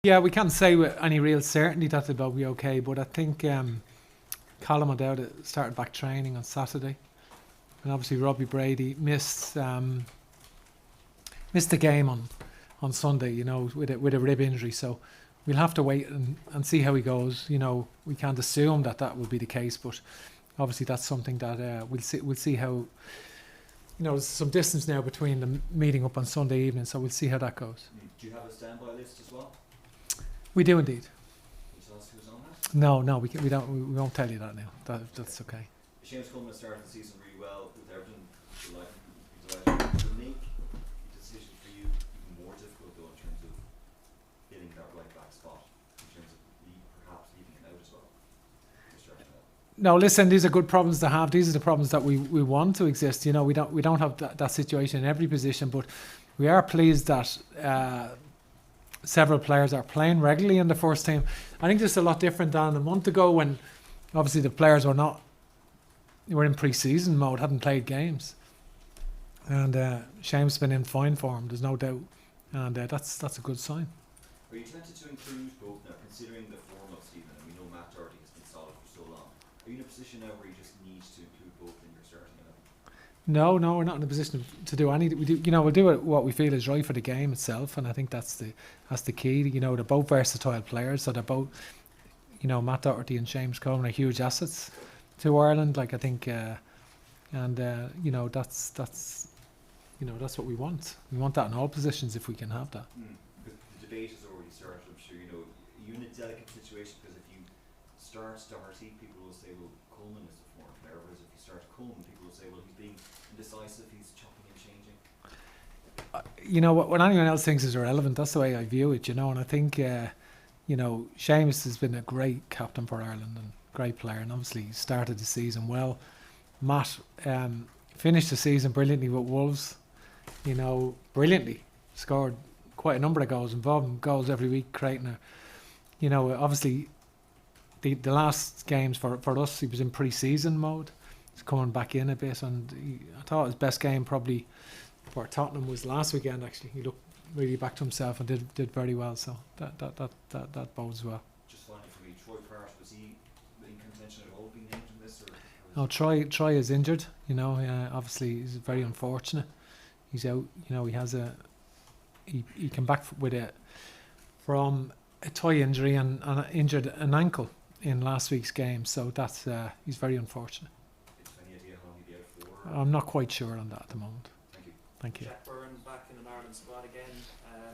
Yeah, we can't say with any real certainty that they'll be okay, but I think Colin O'Dowd started back training on Saturday, and obviously Robbie Brady missed the game on Sunday, with a rib injury. So we'll have to wait and see how he goes. We can't assume that will be the case, but obviously that's something that we'll see how. There's some distance now between the meeting up on Sunday evening, so we'll see how that goes. Do you have a standby list as well? We do indeed. Can you tell us who's on that? No, we won't tell you that now. That's okay. Seamus Coleman started the season really well with Everton. Delighted. The make the decision for you even more difficult though in terms of getting that right back spot, in terms of perhaps leaving it out as well. No, listen, these are good problems to have. These are the problems that we want to exist. We don't have that situation in every position, but we are pleased that several players are playing regularly in the first team. I think this is a lot different than a month ago when obviously the players were in pre-season mode, hadn't played games. And Seamus been in fine form, there's no doubt. And that's a good sign. Are you tempted to include both now, considering the form of Stephen, and we know Matt Doherty has been solid for so long? Are you in a position now where you just need to include both in your starting 11? No, we're not in a position to do anything. We'll do what we feel is right for the game itself, and I think that's the key. They're both versatile players, so they're both, Matt Doherty and Seamus Coleman are huge assets to Ireland. Like I think, that's what we want. We want that in all positions if we can have that. The debate has already started. I'm sure are you in a delicate situation because if you start Doherty, people will say, well, Coleman is the form player, whereas if you start Coleman, people will say, well, he's being indecisive, he's chopping and changing. What anyone else thinks is irrelevant. That's the way I view it, and I think, Seamus has been a great captain for Ireland and great player, and obviously he started the season well. Matt finished the season brilliantly with Wolves, brilliantly. Scored quite a number of goals, involved in goals every week, creating obviously the last games for us, he was in pre-season mode. He's coming back in a bit, and I thought his best game probably for Tottenham was last weekend. Actually, he looked really back to himself and did very well. So that bodes well. Just finally for me, Troy Parrott, was he in contention at all being named in this? No, Troy is injured. Obviously he's very unfortunate. He's out. He has he came back from a thigh injury and injured an ankle in last week's game. So that's he's very unfortunate. Any idea how he'll be out for? I'm not quite sure on that at the moment. Thank you. Jack Byrne back in an Ireland squad again.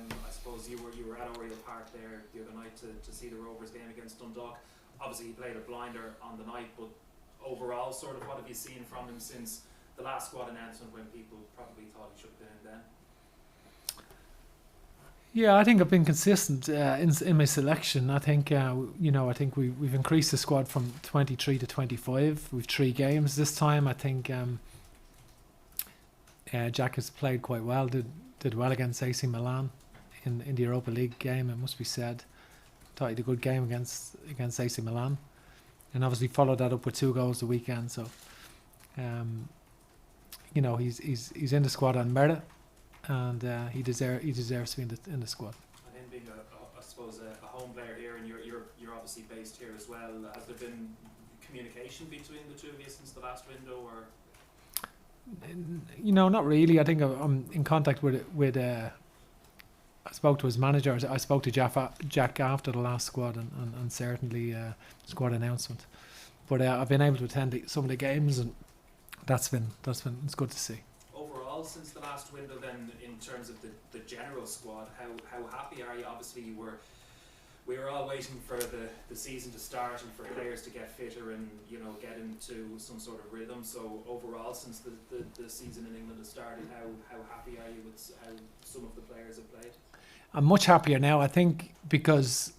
I suppose you were at Oriel Park there the other night to see the Rovers game against Dundalk. Obviously he played a blinder on the night, but overall, sort of what have you seen from him since the last squad announcement when people probably thought he should have been in then? Yeah, I think I've been consistent in my selection. I think I think we've increased the squad from 23 to 25. We've 3 games this time. I think Jack has played quite well. Did well against AC Milan in the Europa League game. It must be said. Thought he did a good game against AC Milan, and obviously followed that up with 2 goals the weekend. So, he's in the squad on merit, and he deserves to be in the squad. And him being I suppose a home player here, and you're obviously based here as well. Has there been communication between the two of you since the last window, or? Not really. I think I'm in contact with I spoke to his manager. I spoke to Jack after the last squad and certainly squad announcement. But I've been able to attend some of the games, and that's been it's good to see. Overall, since the last window, then in terms of the general squad, how happy are you? Obviously, we were all waiting for the season to start and for players to get fitter and get into some sort of rhythm. So overall, since the season in England has started, how happy are you with how some of the players have played? I'm much happier now. I think because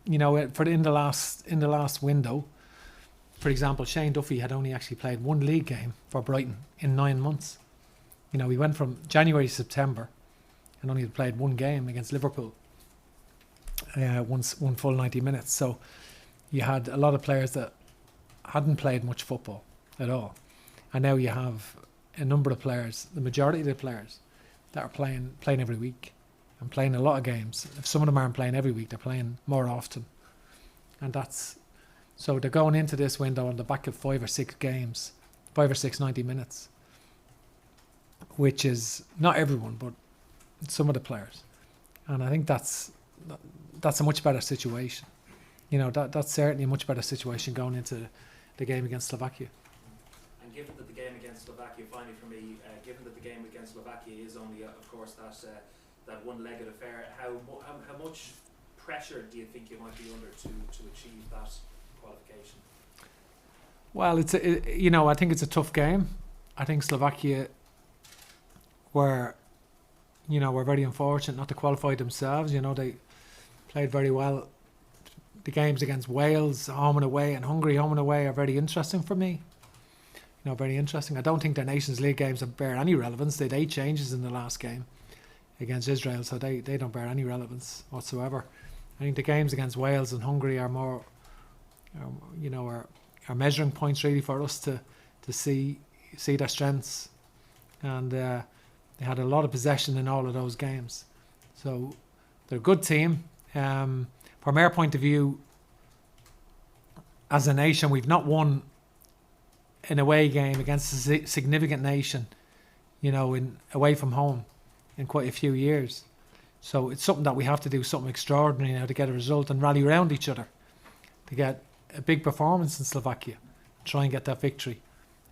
in the last window, for example, Shane Duffy had only actually played 1 league game for Brighton in 9 months. We went from January to September and only had played 1 game against Liverpool. One full 90 minutes. So you had a lot of players that hadn't played much football at all, and now you have a number of players, the majority of the players that are playing every week, and playing a lot of games. If some of them aren't playing every week, they're playing more often. And so they're going into this window on the back of 5 or 6 games, 5 or 6 90 minutes, which is not everyone, but some of the players. And I think that's a much better situation. That's certainly a much better situation going into the game against Slovakia. And given that the game against Slovakia, finally for me, given that the game against Slovakia is only, of course, that one-legged affair, how much pressure do you think you might be under to achieve that qualification? Well, I think it's a tough game. I think Slovakia were very unfortunate not to qualify themselves. They played very well. The games against Wales, home and away, and Hungary, home and away, are very interesting for me. Very interesting. I don't think their Nations League games bear any relevance. They had 8 changes in the last game against Israel, so they don't bear any relevance whatsoever. I think the games against Wales and Hungary are more, are measuring points really for us to see their strengths. And they had a lot of possession in all of those games. So they're a good team. From our point of view, as a nation, we've not won an away game against a significant nation, in away from home in quite a few years. So it's something that we have to do, something extraordinary now to get a result and rally around each other to get a big performance in Slovakia, try and get that victory.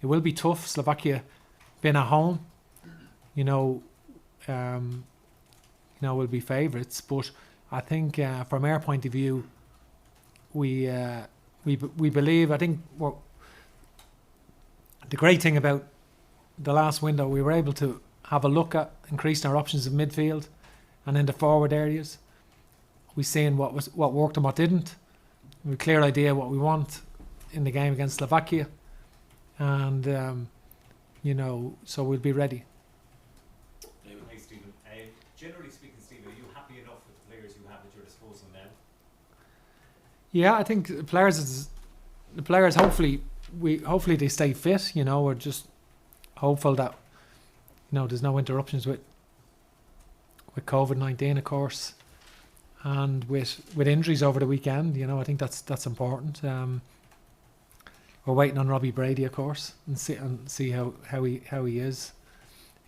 It will be tough. Slovakia being at home, will be favourites, but I think from our point of view, we believe. I think the great thing about the last window, we were able to have a look at increasing our options in midfield and in the forward areas. We seen what worked and what didn't. We have a clear idea what we want in the game against Slovakia, and so we'll be ready. Hey Stephen, generally speaking, Stephen, are you happy enough with the players you have at your disposal now? Yeah, I think the players hopefully they stay fit. We're just hopeful that there's no interruptions with COVID-19, of course, and with injuries over the weekend. I think that's important. We're waiting on Robbie Brady, of course, and see how he is.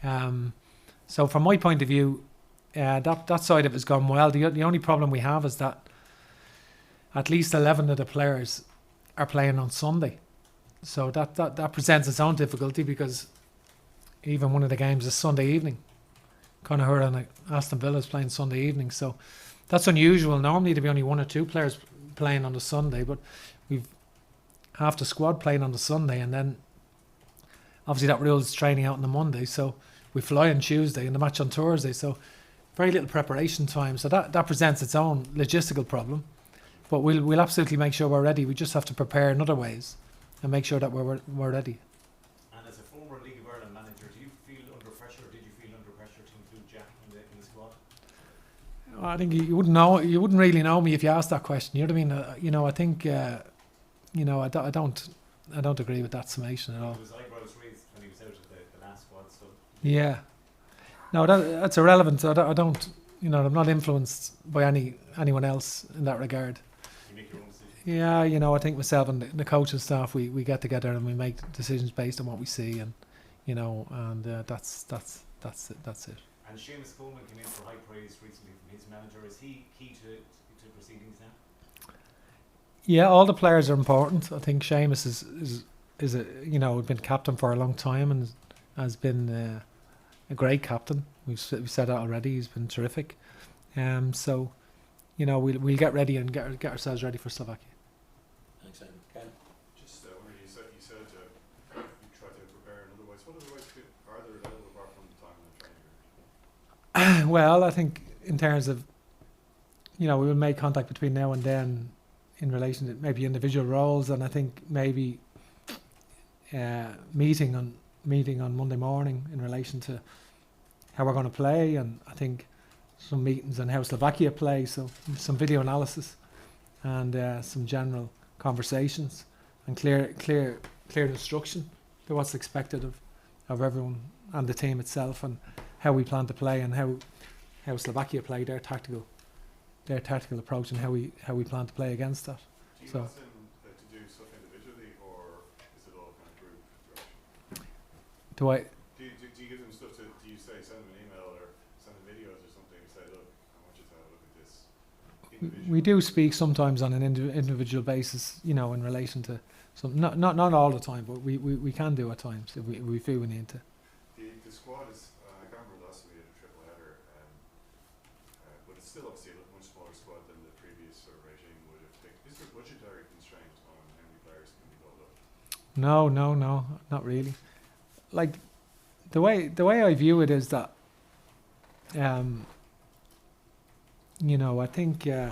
So from my point of view, that side of it has gone well. The only problem we have is that at least 11 of the players are playing on Sunday. So that presents its own difficulty, because even one of the games is Sunday evening. Conor and Aston Villa is playing Sunday evening, so that's unusual. Normally there'd be only 1 or 2 players playing on the Sunday, but we've half the squad playing on the Sunday, and then obviously that rules training out on the Monday, so we fly on Tuesday and the match on Thursday, so very little preparation time. So that presents its own logistical problem, but we'll absolutely make sure we're ready. We just have to prepare in other ways and make sure that we're ready. And as a former League of Ireland manager, do you feel under pressure? Did you feel under pressure to include Jack in the squad? I think you wouldn't know. You wouldn't really know me if you asked that question. You know what I mean? I think I don't agree with that summation at all. His eyebrows raised when he was out of the last squad. So Yeah, no, that's irrelevant. I don't. I'm not influenced by anyone else in that regard. you make your own decision. Yeah, I think myself and the coaching staff, we get together and we make decisions based on what we see, and that's it. And Seamus Coleman came in for high praise recently from his manager. Is he key to proceedings now? Yeah, all the players are important. I think Seamus is been captain for a long time and has been a great captain. We've said that already. He's been terrific. So we'll get ready and get ourselves ready for Slovakia. Thanks, Aidan. Ken? Just wondering, you said you try to prepare in other ways. What other ways are there available apart from the time in the training? Well, I think in terms of, we will make contact between now and then in relation to maybe individual roles, and I think maybe meeting on Monday morning in relation to how we're going to play, and I think some meetings on how Slovakia play, so some video analysis and some general conversations and clear instruction to what's expected of everyone and the team itself, and how we plan to play and how how Slovakia play, their tactical approach, and how we plan to play against that. Do you So- ask them to do stuff individually, or is it all kind of group direction? Do I? Do you give them stuff to, do you say, send them an email or send them videos or something and say, look, I want you to have a look at this individually? We do speak sometimes on an individual basis, in relation to some, not all the time, but we can do at times if we feel we need to. The squad is, I can't remember last time we had a triple header, but it's still obviously a much smaller squad than the previous sort of regime would have taken. Is there budgetary constraint on how many players can be called up? No, not really. Like the way I view it is that, I think I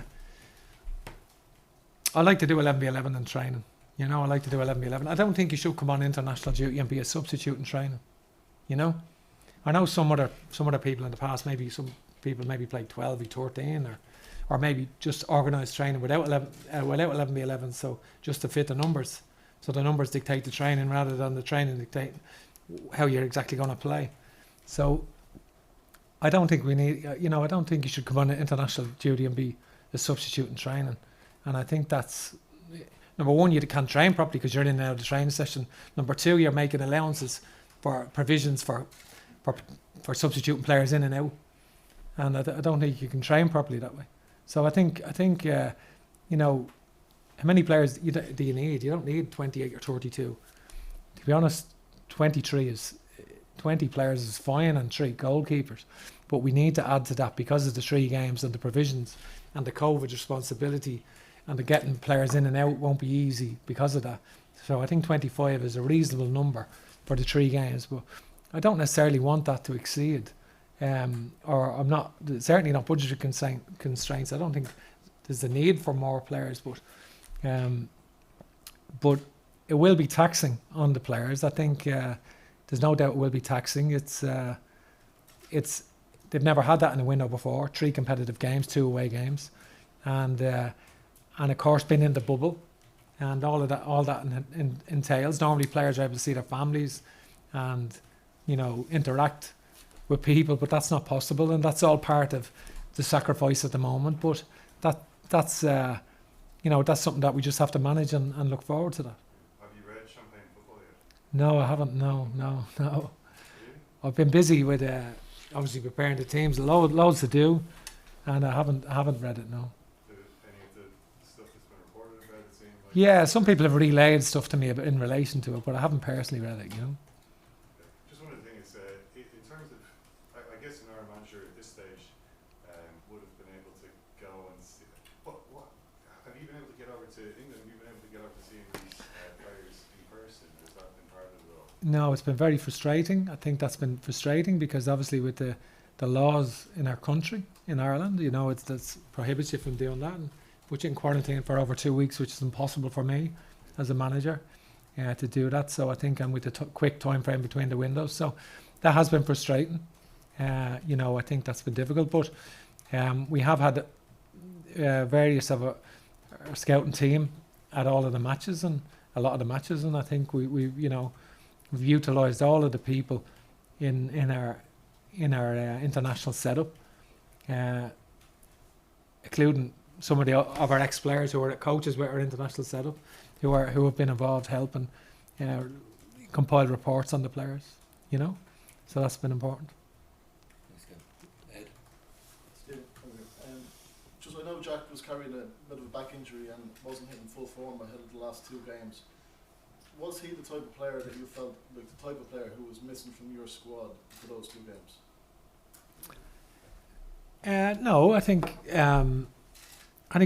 like to do 11v11 in training. I like to do 11v11. I don't think you should come on international duty and be a substitute in training. I know some other people in the past, maybe some people maybe played 12v13 or maybe just organised training without 11v11, so just to fit the numbers. So the numbers dictate the training rather than the training dictate how you're exactly going to play. So I don't think we need, I don't think you should come on international duty and be a substitute in training. And I think that's, number one, you can't train properly because you're in and out of the training session. Number two, you're making allowances for provisions for substituting players in and out. And I don't think you can train properly that way. So I think how many players do you need? You don't need 28 or 32. To be honest, 20 players is fine and 3 goalkeepers. But we need to add to that because of the 3 games and the provisions and the COVID responsibility and the getting players in and out won't be easy because of that. So I think 25 is a reasonable number for the 3 games. But I don't necessarily want that to exceed. Or I'm not, certainly not budgetary constraints. I don't think there's a need for more players, but it will be taxing on the players. I think there's no doubt it will be taxing. It's they've never had that in a window before. 3 competitive games, 2 away games, and of course being in the bubble, and all that entails. Normally players are able to see their families, and interact with people, but that's not possible, and that's all part of the sacrifice at the moment. But that's something that we just have to manage and look forward to that. Have you read Champagne Football yet? No, I haven't. No. Really? I've been busy with obviously preparing the teams. Loads to do, and I haven't read it. No. Any of the stuff that's been reported about it seemed like... Yeah, some people have relayed stuff to me in relation to it, but I haven't personally read it. Just one of the things, in terms of, I guess an Ireland manager at this stage would have been able to go and see. What have you been able to get over to England? Have you been able to get over to seeing these players in person? Has that been part of it all? No, it's been very frustrating. I think that's been frustrating because obviously with the laws in our country, in Ireland, that prohibits you from doing that, and put you in quarantine for over 2 weeks, which is impossible for me as a manager to do that. So I think I'm with the quick time frame between the windows. So that has been frustrating. I think that's been difficult, but we have had various of our scouting team at all of the matches and a lot of the matches, and I think we've utilised all of the people in our international setup, including some of our ex-players who are coaches with our international setup, who have been involved helping compile reports on the players. So that's been important. Thanks, Ken. Ed? Steve, just I know Jack was carrying a bit of a back injury and wasn't hitting full form ahead of the last 2 games. Was he the type of player that you felt like the type of player who was missing from your squad for those 2 games? No, I think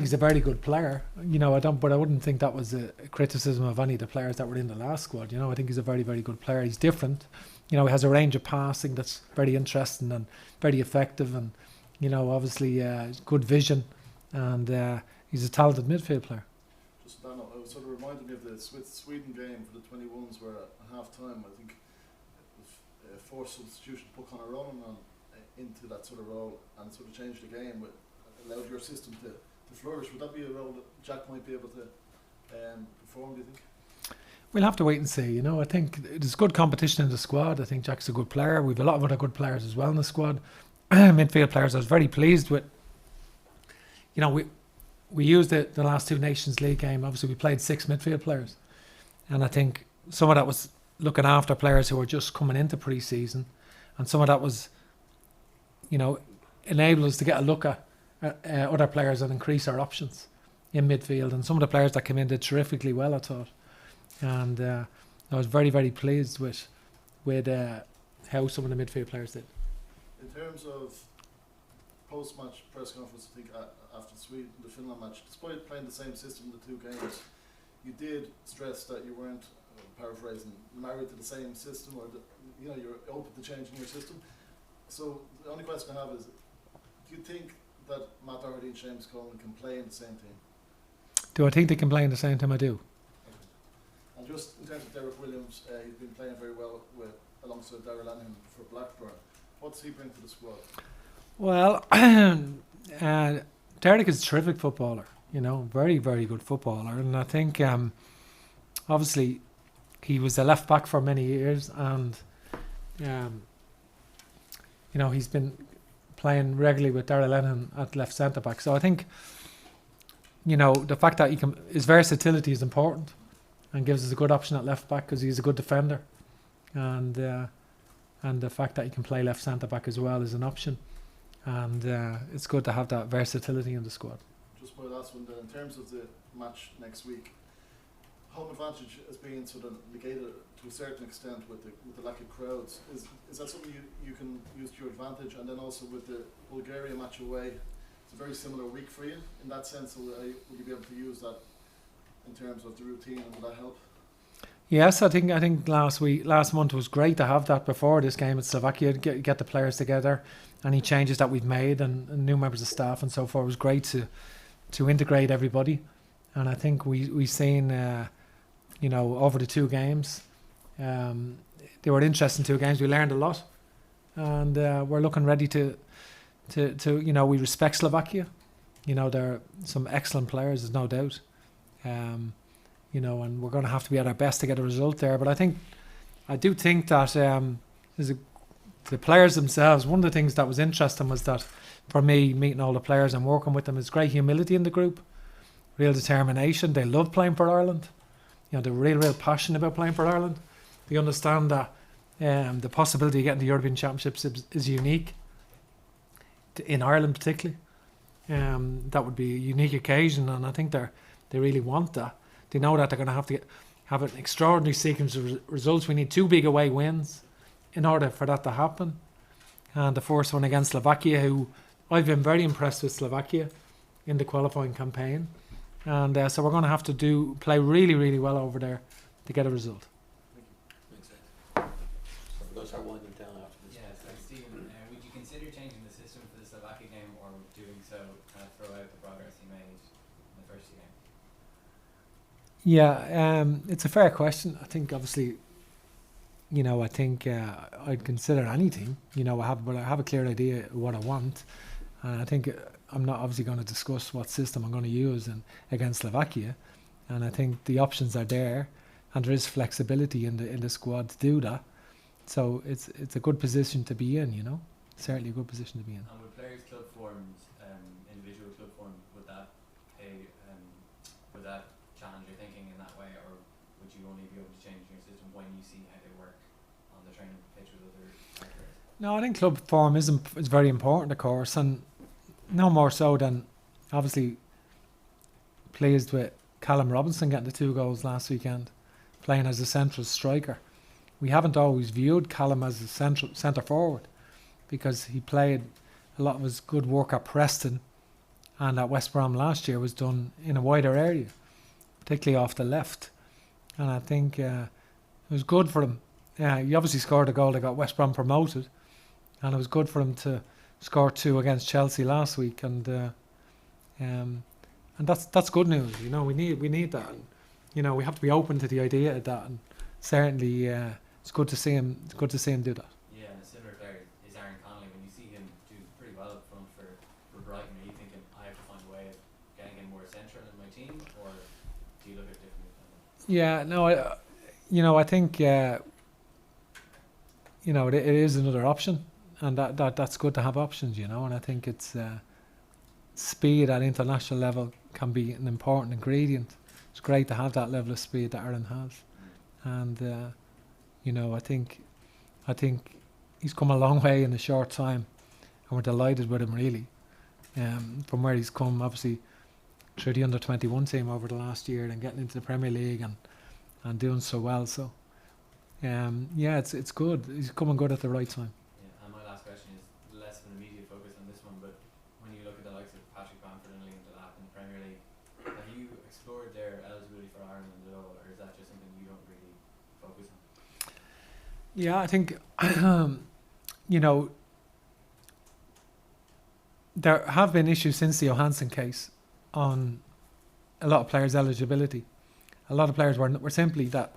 he's a very good player. But I wouldn't think that was a criticism of any of the players that were in the last squad. I think he's a very, very good player. He's different. He has a range of passing that's very interesting and very effective, and obviously good vision, and he's a talented midfield player. Just that note, it sort of reminded me of the Sweden game for the 21s, where at half time I think it was a forced substitution, put Conor Ronan on into that sort of role, and sort of changed the game, allowed your system to flourish. Would that be a role that Jack might be able to perform, do you think? We'll have to wait and see. I think there's good competition in the squad. I think Jack's a good player. We've a lot of other good players as well in the squad. midfield players. I was very pleased with. We used the last two Nations League game. Obviously, we played 6 midfield players, and I think some of that was looking after players who were just coming into pre-season, and some of that was, enable us to get a look at other players and increase our options in midfield. And some of the players that came in did terrifically well, I thought, and I was very, very pleased with how some of the midfield players did. In terms of post-match press conference, I think after the Finland match, despite playing the same system in the 2 games, you did stress that you weren't, paraphrasing, married to the same system, or you're open to changing your system. So the only question I have is, do you think that Matt Doherty and Seamus Coleman can play in the same team? Do I think they can play in the same team? I do. And just in terms of Derek Williams, he's been playing very well alongside Darrell Lenihan for Blackburn. What does he bring to the squad? Well, Derek is a terrific footballer, very, very good footballer. And I think, obviously, he was a left back for many years, and, he's been playing regularly with Darrell Lenihan at left centre back. So I think, the fact that his versatility is important and gives us a good option at left back because he's a good defender. And the fact that he can play left centre back as well is an option. And it's good to have that versatility in the squad. Just my last one then, in terms of the match next week, home advantage has been sort of negated to a certain extent with the lack of crowds. Is that something you can use to your advantage? And then also with the Bulgaria match away, it's a very similar week for you. In that sense, will you be able to use that in terms of the routine, and will that help? Yes, I think last month was great to have that before this game at Slovakia, get the players together. Any changes that we've made and new members of staff and so forth was great to integrate everybody. And I think we've seen, over the 2 games, they were interesting 2 games. We learned a lot, and we're looking ready to we respect Slovakia. There are some excellent players, there's no doubt. And we're going to have to be at our best to get a result there. But I do think that the players themselves, one of the things that was interesting was that for me, meeting all the players and working with them, is great humility in the group, real determination. They love playing for Ireland. They're real passionate about playing for Ireland. They understand that the possibility of getting the European Championships is unique, in Ireland particularly. That would be a unique occasion, and I think they really want that. They know that they're going to have to have an extraordinary sequence of results. We need 2 big away wins in order for that to happen. And the first one against Slovakia, who I've been very impressed with Slovakia in the qualifying campaign. And so we're going to have to play really, really well over there to get a result. Makes sense. So we're going to start winding down after this. Yeah, so Stephen, would you consider changing the system for the Slovakia game, or doing so kind of throw out the progress you made in the first 2 games? Yeah, it's a fair question. I think obviously, I'd consider anything. I have a clear idea of what I want, and I think I'm not obviously going to discuss what system I'm going to use against Slovakia. And I think the options are there, and there is flexibility in the squad to do that. So it's a good position to be in. Certainly a good position to be in. And with players' club forms, individual club form, would that challenge your thinking in that way, or would you only be able to change your system when you see how they work on the training pitch with other players? No, I think club form is very important, of course, and no more so than obviously pleased with Callum Robinson getting the 2 goals last weekend, playing as a central striker. We haven't always viewed Callum as a centre forward because he played a lot of his good work at Preston and at West Brom last year was done in a wider area, particularly off the left. And I think it was good for him. He obviously scored a goal that got West Brom promoted, and it was good for him to score 2 against Chelsea last week. And that's good news. We need that. And, we have to be open to the idea of that. And certainly, it's good to see him. It's good to see him do that. Yeah, and a similar player is Aaron Connolly. When you see him do pretty well up front for Brighton, are you thinking I have to find a way of getting him more central in my team, or do you look at it differently? Yeah, no, I think it is another option, and that's good to have options, you know. And I think it's speed at international level can be an important ingredient. It's great to have that level of speed that Ireland has, and you know, I think he's come a long way in a short time, and we're delighted with him really. From where he's come, obviously through the under-21 team over the last year, and getting into the Premier League and doing so well. So yeah, it's good. He's coming good at the right time. Yeah, and my last question is less of an immediate focus on this one, but when you look at the likes of Patrick Bamford and Liam Delap in the Premier League, have you explored their eligibility for Ireland at all, or is that just something you don't really focus on? Yeah, I think you know, there have been issues since the Johansson case on a lot of players' eligibility. A lot of players were simply that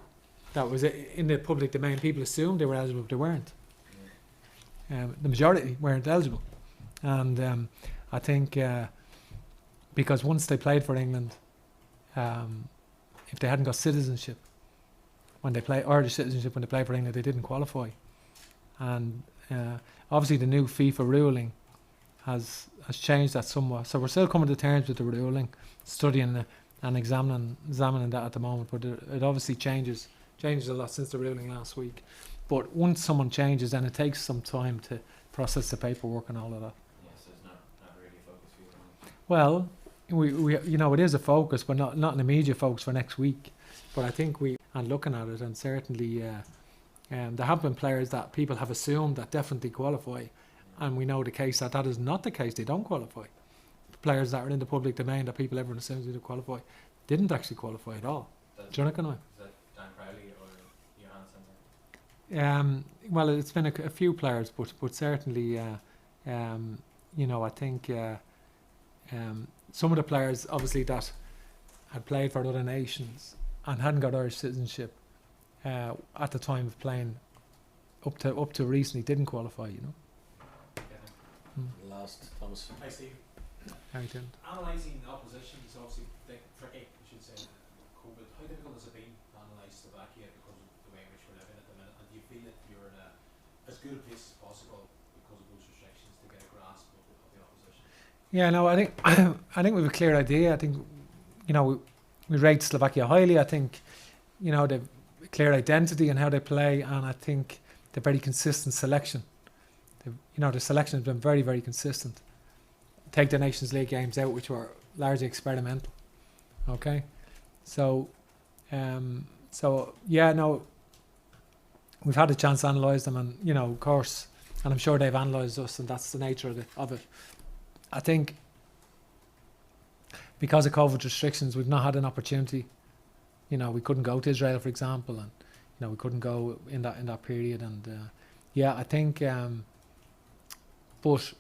was in the public domain. People assumed they were eligible, but they weren't. The majority weren't eligible, and I think because once they played for England, if they hadn't got citizenship when they play Irish citizenship when they played for England, they didn't qualify. And obviously the new FIFA ruling has changed that somewhat. So we're still coming to terms with the ruling, studying and examining that at the moment. But it obviously changes a lot since the ruling last week. But once someone changes, then it takes some time to process the paperwork and all of that. Yeah, so it's not really a focus for you at the moment. Well, we you know, it is a focus, but not an immediate focus for next week. But I think and looking at it, and certainly there have been players that people have assumed that definitely qualify, and we know the case that is not the case. They don't qualify. Players that are in the public domain that people everyone assumes they qualify didn't actually qualify at all. That's Do you know? Is that Dan Crowley or Johansson? Well, it's been a few players, but certainly, you know, I think some of the players obviously that had played for other nations and hadn't got Irish citizenship at the time of playing up to recently didn't qualify, you know. Last, Thomas. Hi, Steve. How you doing? Analysing the opposition is obviously tricky, I should say, COVID. How difficult has it been to analyse Slovakia because of the way in which we're living at the minute? And do you feel that you're in as good a place as possible because of those restrictions to get a grasp of the opposition? Yeah, no, I think we have a clear idea. I think, you know, we rate Slovakia highly. I think, you know, they've a clear identity in how they play, and I think they're very consistent selection. You know, the selection has been very, very consistent. Take the Nations League games out, which were largely experimental. Okay, so yeah, no, we've had a chance to analyse them, and you know, of course, and I'm sure they've analysed us, and that's the nature of it. I think because of COVID restrictions, we've not had an opportunity. You know, we couldn't go to Israel, for example, and you know, we couldn't go in that period, and yeah, I think. But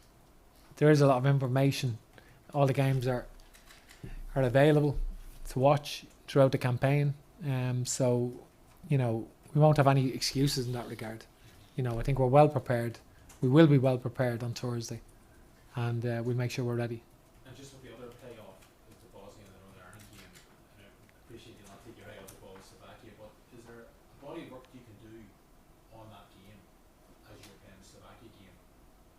there is a lot of information. All the games are available to watch throughout the campaign. So, you know, we won't have any excuses in that regard. You know, I think we're well prepared. We will be well prepared on Thursday, and we'll make sure we're ready. And just with the other playoff, the Bosnia and the Northern Ireland game, and I appreciate you not take your eye off the ball with Slovakia, but is there a body of work you can do on that game as you're playing the Slovakia game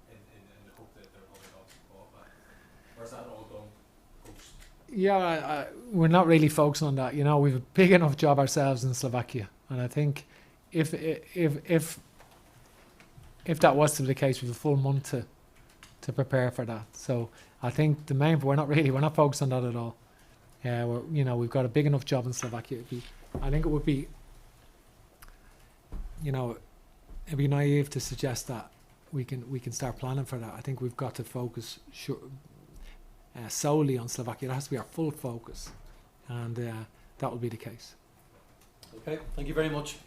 in the hope that they're probably obviously qualified? Or is that all done post? Yeah, we're not really focusing on that. You know, we've a big enough job ourselves in Slovakia, and I think if that was to be the case, we have a full month to prepare for that. So I think we're not focused on that at all. We've got a big enough job in Slovakia. I think it would be, you know, it'd be naive to suggest that we can start planning for that. I think we've got to focus solely on Slovakia. That has to be our full focus, and that will be the case. Okay, thank you very much.